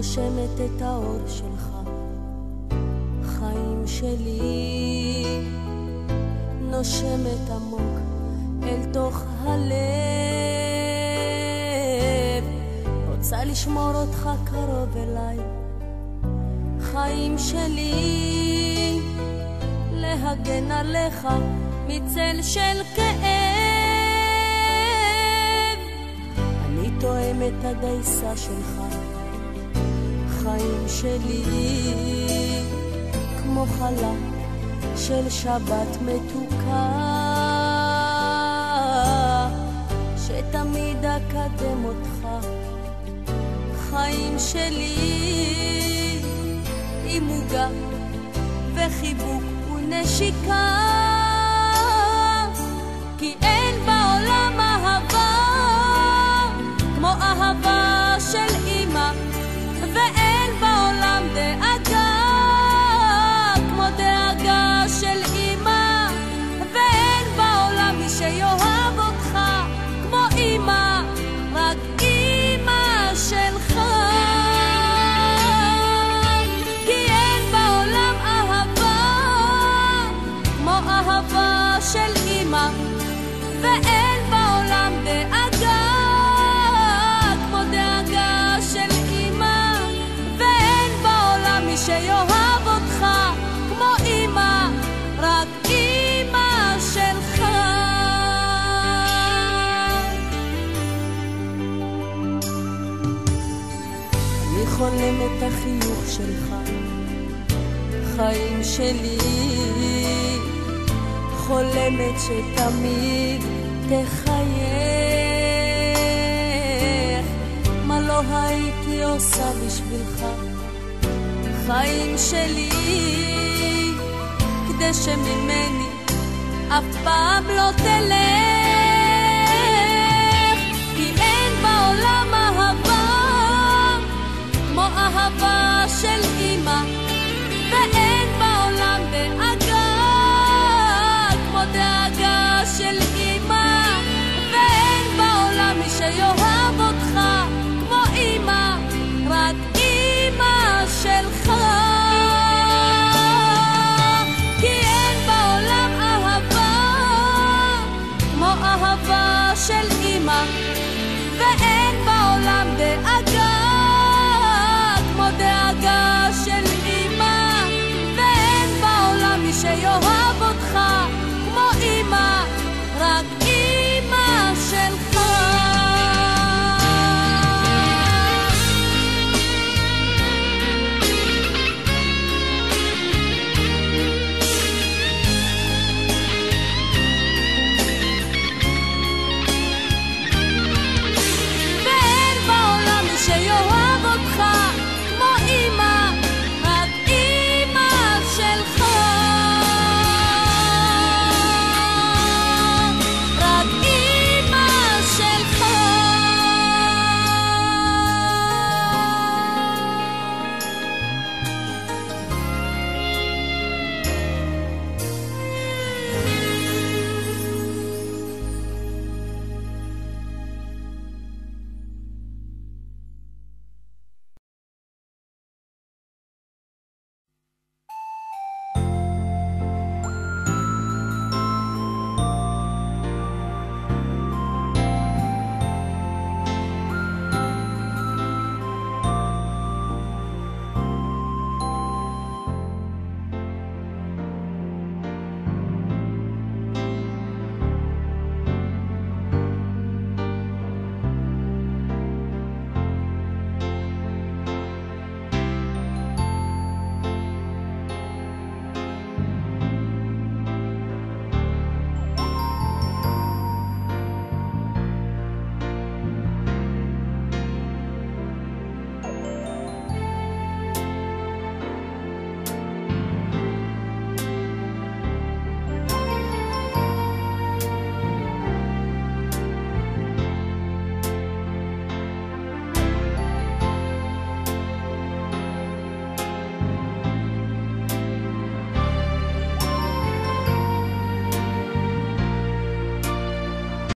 נושמת את האור שלך, חיים שלי, נושמת עמוק אל תוך הלב, רוצה לשמור אותך קרוב אליי, חיים שלי, להגן עליך מצל של כאב, אני תואם את הדייסה שלך, חיים שלי, כמו חלה של שבת מתוקה, שתמיד אקדם אותך, חיים שלי, עם מוגע וחיבוק ונשיקה, כי אין בעולם אהבה כמו אהבה של אמא, ואין בעולם דאגה כמו דאגה של אמא, ואין בעולם מי שיאהב אותך כמו אמא, רק אמא שלך, כי אין בעולם אהבה כמו אהבה של אמא, ואין בעולם דאגה כמו דאגה של אמא, ואין בעולם מי שיאהב אותך כמו אמא, רק אמא שלך. אני חולם את החיוך שלך, חיים שלי, חולמת שתמיד תחייך, מה לא הייתי עושה בשבילך, חיים שלי, כדי שממני אף פעם לא תלך.